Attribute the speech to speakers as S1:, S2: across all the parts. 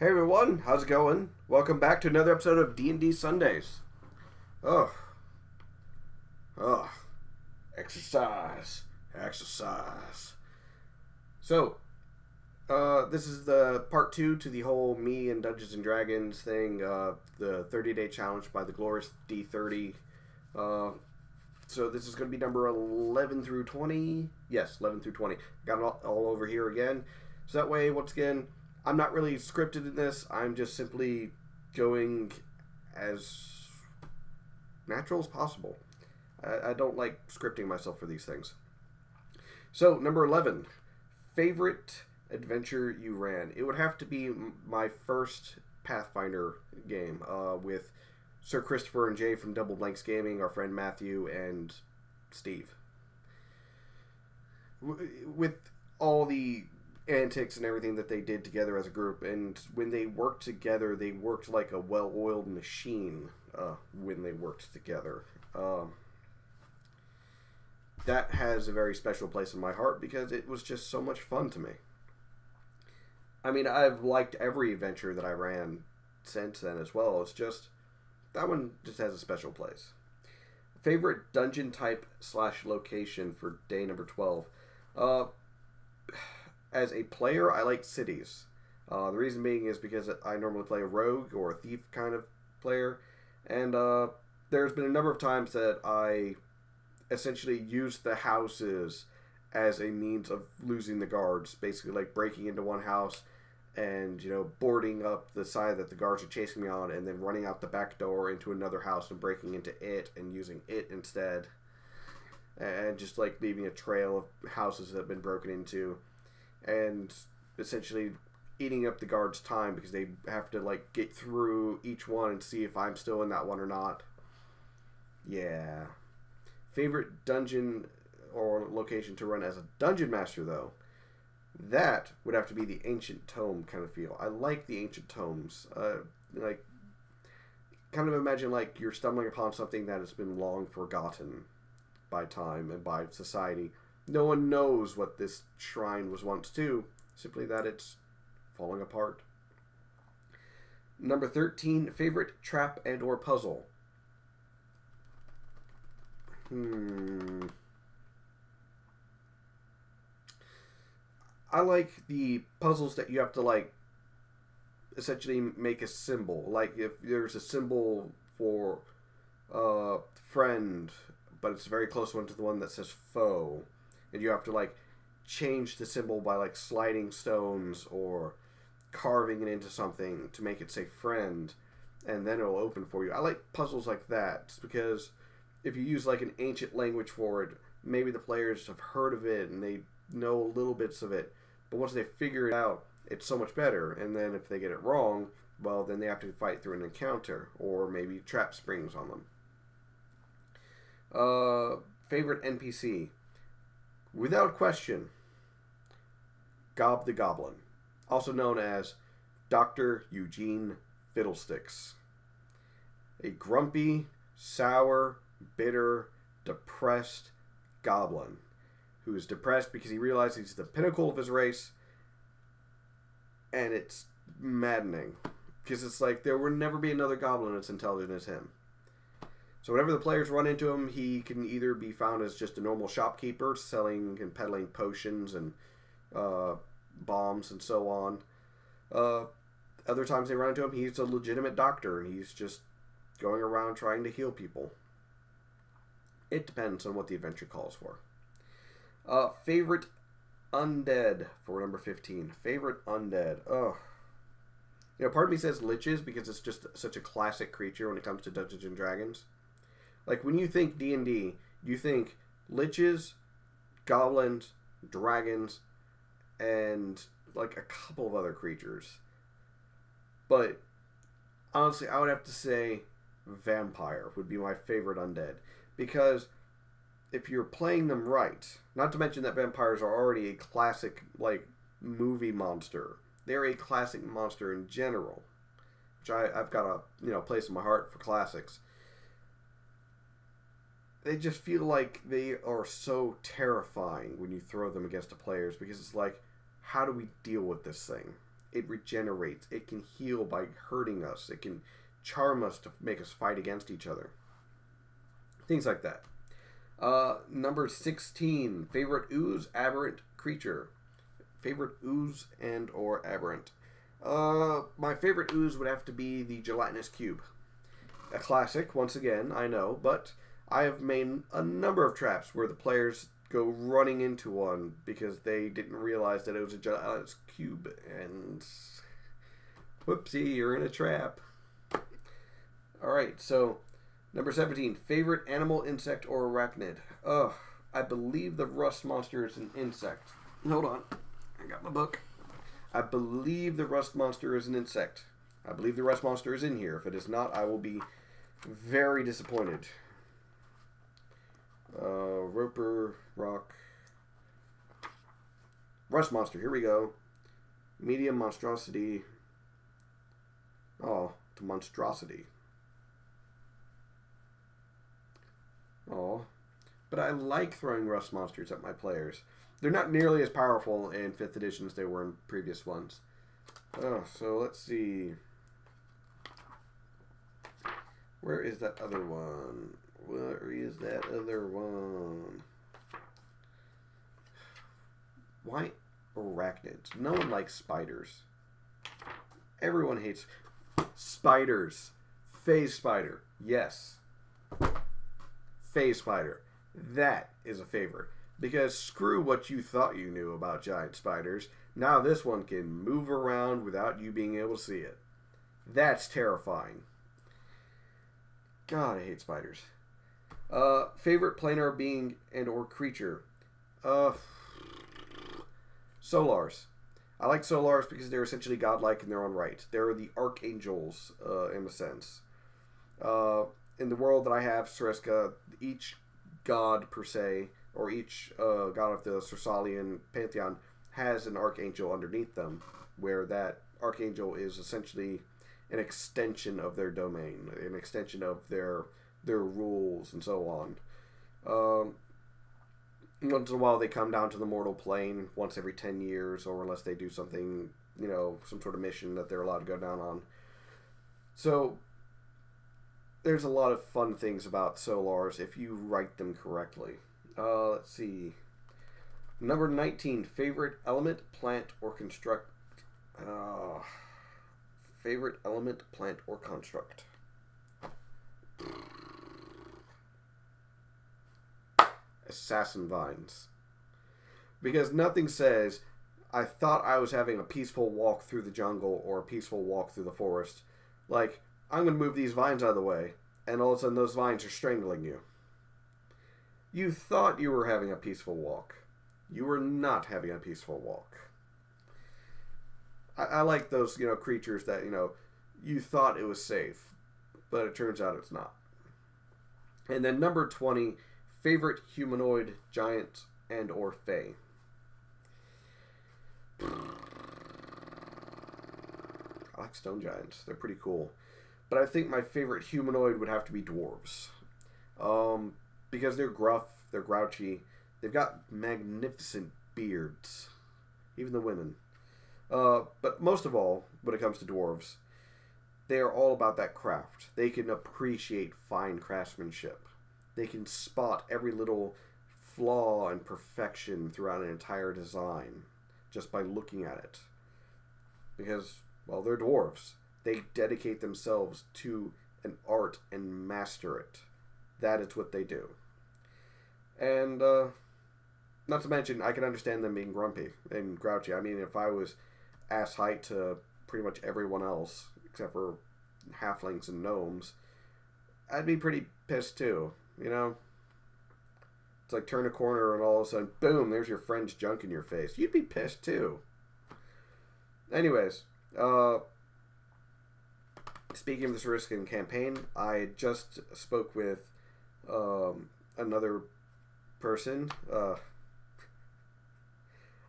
S1: Hey everyone, how's it going? Welcome back to another episode of D20 Sundays. Oh, oh, exercise, exercise. So, this is the part two to the whole me and Dungeons and Dragons thing. The 30-day challenge by the glorious D30. So this is going to be number 11 through 20. Yes, 11 through 20. Got it all over here again. So that way, once again, I'm not really scripted in this. I'm just simply going as natural as possible. I don't like scripting myself for these things. So, number 11. Favorite adventure you ran? It would have to be my first Pathfinder game with Sir Christopher and Jay from Double Blanks Gaming, our friend Matthew, and Steve. With all the antics and everything that they did together as a group, and when they worked together, they worked like a well-oiled machine when they worked together. That has a very special place in my heart because it was just so much fun to me. I mean, I've liked every adventure that I ran since then as well. It's just, that one just has a special place. Favorite dungeon type / location for day number 12? As a player, I like cities. The reason being is because I normally play a rogue or a thief kind of player. And there's been a number of times that I essentially used the houses as a means of losing the guards. Basically, like breaking into one house and, boarding up the side that the guards are chasing me on, and then running out the back door into another house and breaking into it and using it instead. And just like leaving a trail of houses that have been broken into. And essentially eating up the guards' time because they have to like get through each one and see if I'm still in that one or not. Yeah. Favorite dungeon or location to run as a dungeon master, though? That would have to be the ancient tome kind of feel. I like the ancient tomes. Like, kind of imagine like you're stumbling upon something that has been long forgotten by time and by society. No one knows what this shrine was once to, simply that it's falling apart. Number 13, favorite trap and or puzzle. I like the puzzles that you have to like essentially make a symbol. Like if there's a symbol for friend, but it's a very close one to the one that says foe. And you have to like change the symbol by like sliding stones or carving it into something to make it say friend, and then it'll open for you. I like puzzles like that because if you use like an ancient language for it, maybe the players have heard of it and they know little bits of it, but once they figure it out, it's so much better. And then if they get it wrong, well, then they have to fight through an encounter or maybe trap springs on them. Favorite NPC? Without question, Gob the Goblin, also known as Dr. Eugene Fiddlesticks. A grumpy, sour, bitter, depressed goblin who is depressed because he realizes he's the pinnacle of his race, and it's maddening because it's like there will never be another goblin as intelligent as him. So whenever the players run into him, he can either be found as just a normal shopkeeper selling and peddling potions and bombs and so on. Other times they run into him, he's a legitimate doctor and he's just going around trying to heal people. It depends on what the adventure calls for. Favorite undead for number 15. Favorite undead. Oh. Part of me says liches because it's just such a classic creature when it comes to Dungeons and Dragons. Like, when you think D&D, you think liches, goblins, dragons, and, like, a couple of other creatures. But, honestly, I would have to say vampire would be my favorite undead. Because if you're playing them right, not to mention that vampires are already a classic, like, movie monster. They're a classic monster in general. Which I've got a, place in my heart for classics. They just feel like they are so terrifying when you throw them against the players because it's like, how do we deal with this thing? it regenerates. It can heal by hurting us. It can charm us to make us fight against each other. Things like that. Number 16, favorite ooze, aberrant creature. Favorite ooze and or aberrant. My favorite ooze would have to be the gelatinous cube. A classic, once again, I know, but I have made a number of traps where the players go running into one because they didn't realize that it was a gelatinous cube, and whoopsie, you're in a trap. Alright, so number 17, favorite animal, insect, or arachnid. I believe the rust monster is an insect. Hold on, I got my book. I believe the rust monster is an insect. I believe the rust monster is in here. If it is not, I will be very disappointed. Roper, rock. Rust monster, here we go. Medium monstrosity. Oh, it's a monstrosity. Oh. But I like throwing rust monsters at my players. They're not nearly as powerful in 5th edition as they were in previous ones. Oh, so let's see. Where is that other one? Where is that other one? Why arachnids? No one likes spiders. Everyone hates spiders. Phase spider. Yes. Phase spider. That is a favorite. Because screw what you thought you knew about giant spiders. Now this one can move around without you being able to see it. That's terrifying. God, I hate spiders. Favorite planar being and or creature. Solars. I like Solars because they're essentially godlike in their own right. They're the archangels, in a sense. In the world that I have, Suriska, each god per se, or each god of the Cersalian pantheon, has an archangel underneath them, where that archangel is essentially an extension of their domain, an extension of their rules, and so on. Once in a while, they come down to the mortal plane once every 10 years, or unless they do something, some sort of mission that they're allowed to go down on. So, there's a lot of fun things about Solars if you write them correctly. Let's see. Number 19, favorite element, plant, or construct. Favorite element, plant, or construct. Assassin vines. Because nothing says, I thought I was having a peaceful walk through the jungle or a peaceful walk through the forest. Like, I'm going to move these vines out of the way, and all of a sudden those vines are strangling you. You thought you were having a peaceful walk. You were not having a peaceful walk. I like those, creatures that, you thought it was safe, but it turns out it's not. And then number 20, favorite humanoid, giant, and or fae. I like stone giants. They're pretty cool. But I think my favorite humanoid would have to be dwarves. Because they're gruff, they're grouchy, they've got magnificent beards. Even the women. But most of all, when it comes to dwarves, they are all about that craft. They can appreciate fine craftsmanship. They can spot every little flaw and perfection throughout an entire design just by looking at it. Because, well, they're dwarves. They dedicate themselves to an art and master it. That is what they do. And, not to mention, I can understand them being grumpy and grouchy. I mean, if I was ass height to pretty much everyone else, except for halflings and gnomes, I'd be pretty pissed too, It's like turn a corner and all of a sudden, boom, there's your friend's junk in your face. You'd be pissed too. Anyways, speaking of the Sariskan campaign, I just spoke with another person.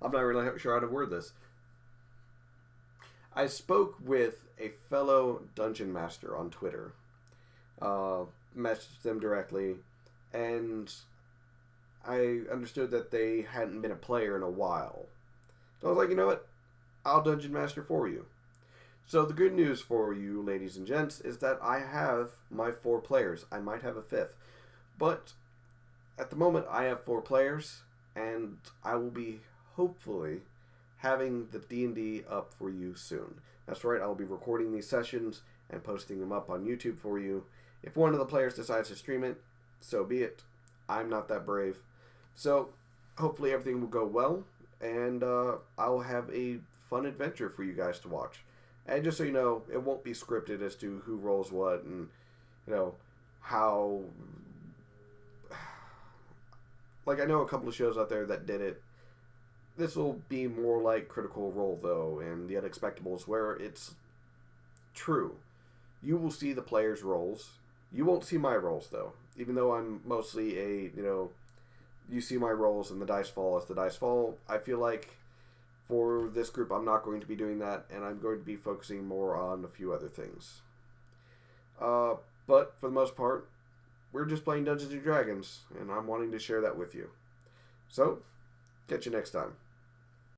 S1: I'm not really sure how to word this. I spoke with a fellow dungeon master on Twitter. Messaged them directly, and I understood that they hadn't been a player in a while. So I was like, you know what? I'll Dungeon Master for you. So the good news for you, ladies and gents, is that I have my 4 players. I might have a 5th. But at the moment, I have 4 players, and I will be, hopefully, having the D&D up for you soon. That's right, I will be recording these sessions and posting them up on YouTube for you. If one of the players decides to stream it, so be it. I'm not that brave. So, hopefully everything will go well, and I'll have a fun adventure for you guys to watch. And just so you know, it won't be scripted as to who rolls what and, how... Like, I know a couple of shows out there that did it. This will be more like Critical Role, though, and The Unexpectables, where it's true. You will see the players' roles. You won't see my roles, though. Even though I'm mostly you see my roles and the dice fall as the dice fall. I feel like for this group, I'm not going to be doing that, and I'm going to be focusing more on a few other things. But for the most part, we're just playing Dungeons & Dragons, and I'm wanting to share that with you. So, catch you next time.